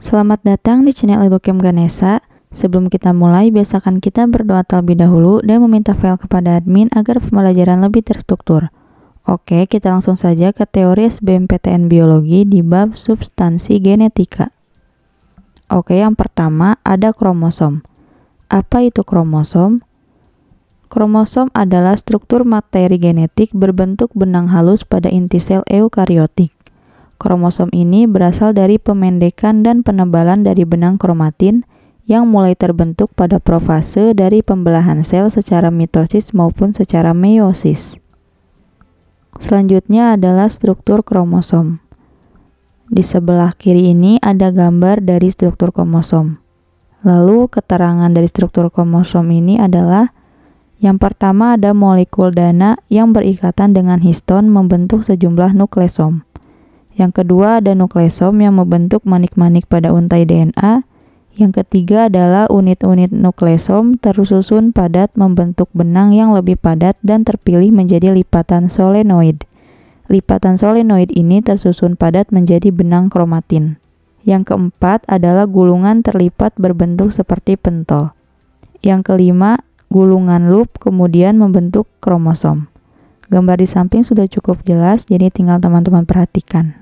Selamat datang di channel Educam Ganesha. Sebelum kita mulai, biasakan kita berdoa terlebih dahulu dan meminta file kepada admin agar pembelajaran lebih terstruktur. Oke, kita langsung saja ke teori SBMPTN Biologi di bab substansi genetika. Oke, yang pertama ada kromosom. Apa itu kromosom? Kromosom adalah struktur materi genetik berbentuk benang halus pada inti sel eukariotik. Kromosom ini berasal dari pemendekan dan penebalan dari benang kromatin yang mulai terbentuk pada profase dari pembelahan sel secara mitosis maupun secara meiosis. Selanjutnya adalah struktur kromosom. Di sebelah kiri ini ada gambar dari struktur kromosom. Lalu keterangan dari struktur kromosom ini adalah yang pertama ada molekul dana yang berikatan dengan histon membentuk sejumlah nukleosom. Yang kedua ada nukleosom yang membentuk manik-manik pada untai DNA. Yang ketiga adalah unit-unit nukleosom tersusun padat membentuk benang yang lebih padat dan terpilih menjadi lipatan solenoid. Lipatan solenoid ini tersusun padat menjadi benang kromatin. Yang keempat adalah gulungan terlipat berbentuk seperti pentol. Yang kelima, gulungan loop kemudian membentuk kromosom. Gambar di samping sudah cukup jelas, jadi tinggal teman-teman perhatikan.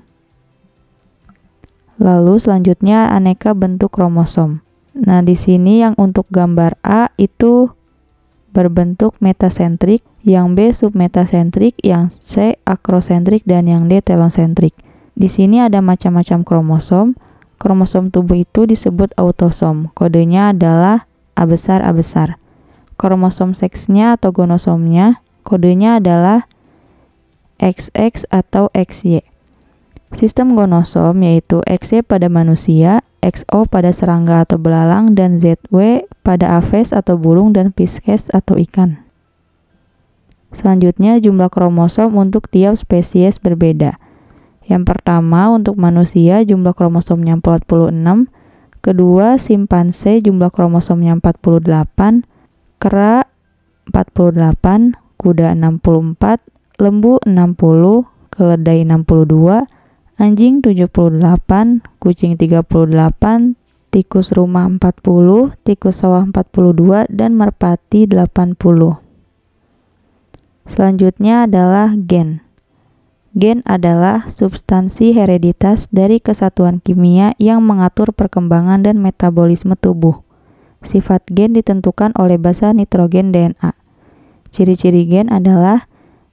Lalu selanjutnya aneka bentuk kromosom. Nah, di sini yang untuk gambar A itu berbentuk metasentrik, yang B submetasentrik, yang C akrosentrik, dan yang D telosentrik. Di sini ada macam-macam kromosom. Kromosom tubuh itu disebut autosom. Kodenya adalah A besar A besar. Kromosom seksnya atau gonosomnya, kodenya adalah XX atau XY. Sistem gonosom yaitu XY pada manusia, XO pada serangga atau belalang, dan ZW pada aves atau burung dan Pisces atau ikan. Selanjutnya jumlah kromosom untuk tiap spesies berbeda. Yang pertama untuk manusia jumlah kromosomnya 46, kedua simpanse jumlah kromosomnya 48, kera 48, kuda 64, lembu 60, keledai 62, anjing 78, kucing 38, tikus rumah 40, tikus sawah 42, dan merpati 80. Selanjutnya adalah gen. Gen adalah substansi hereditas dari kesatuan kimia yang mengatur perkembangan dan metabolisme tubuh. Sifat gen ditentukan oleh basa nitrogen DNA. Ciri-ciri gen adalah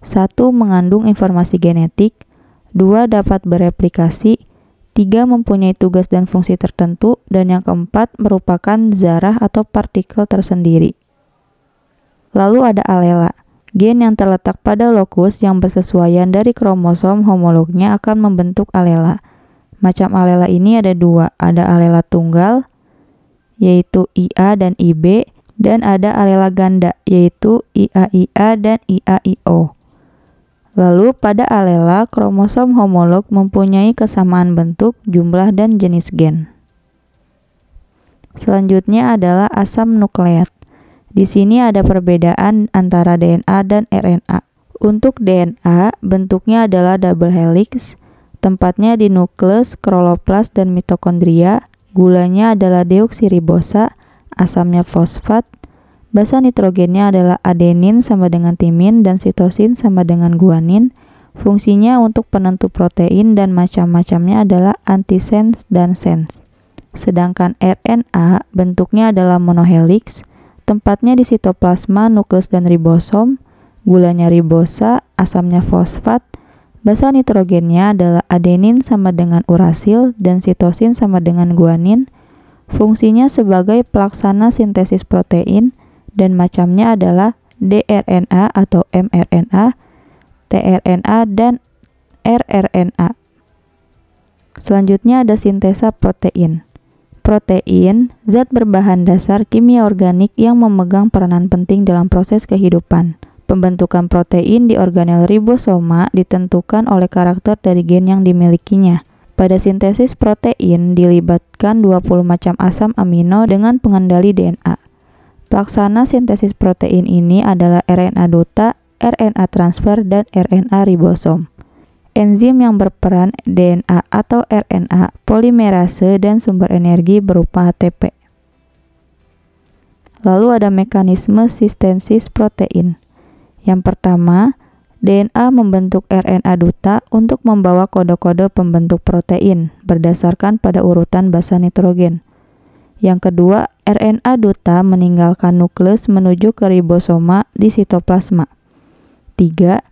1. Mengandung informasi genetik, 2. Dapat bereplikasi, 3. Mempunyai tugas dan fungsi tertentu, dan yang keempat merupakan zarah atau partikel tersendiri. Lalu ada alela. Gen yang terletak pada lokus yang bersesuaian dari kromosom homolognya akan membentuk alela. Macam alela ini ada dua, ada alela tunggal, yaitu IA dan IB, dan ada alela ganda, yaitu IAIA dan IAIO. Lalu pada alela, kromosom homolog mempunyai kesamaan bentuk, jumlah, dan jenis gen. Selanjutnya adalah asam nukleat. Di sini ada perbedaan antara DNA dan RNA. Untuk DNA, bentuknya adalah double helix, tempatnya di nukleus, kloroplast, dan mitokondria. Gulanya adalah deoksiribosa, asamnya fosfat, basa nitrogennya adalah adenin sama dengan timin, dan sitosin sama dengan guanin. Fungsinya untuk penentu protein dan macam-macamnya adalah antisense dan sense. Sedangkan RNA bentuknya adalah monohelix, tempatnya di sitoplasma, nukleus, dan ribosom. Gulanya ribosa, asamnya fosfat, basa nitrogennya adalah adenin sama dengan urasil, dan sitosin sama dengan guanin. Fungsinya sebagai pelaksana sintesis protein, dan macamnya adalah dRNA atau mRNA, tRNA, dan rRNA. Selanjutnya ada sintesa protein. Protein, zat berbahan dasar kimia organik yang memegang peranan penting dalam proses kehidupan. Pembentukan protein di organel ribosoma ditentukan oleh karakter dari gen yang dimilikinya. Pada sintesis protein dilibatkan 20 macam asam amino dengan pengendali DNA. Pelaksana sintesis protein ini adalah RNA duta, RNA transfer, dan RNA ribosom. enzim yang berperan DNA atau RNA, polimerase, dan sumber energi berupa ATP. Lalu ada mekanisme sintesis protein. Yang pertama, DNA membentuk RNA duta untuk membawa kode-kode pembentuk protein berdasarkan pada urutan basa nitrogen. Yang kedua, RNA duta meninggalkan nukleus menuju ke ribosoma di sitoplasma. 3.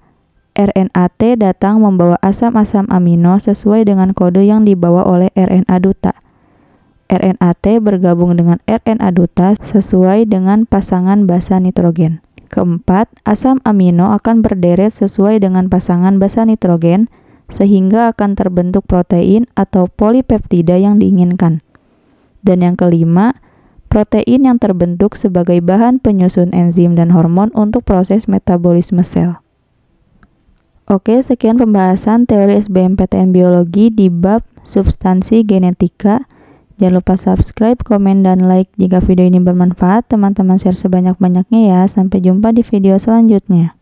RNA-T datang membawa asam-asam amino sesuai dengan kode yang dibawa oleh RNA duta. RNA-T bergabung dengan RNA duta sesuai dengan pasangan basa nitrogen. Keempat, asam amino akan berderet sesuai dengan pasangan basa nitrogen sehingga akan terbentuk protein atau polipeptida yang diinginkan. Dan yang kelima, protein yang terbentuk sebagai bahan penyusun enzim dan hormon untuk proses metabolisme sel. Oke, sekian pembahasan teori SBMPTN Biologi di bab substansi genetika. Jangan lupa subscribe, komen, dan like jika video ini bermanfaat. Teman-teman share sebanyak-banyaknya ya. Sampai jumpa di video selanjutnya.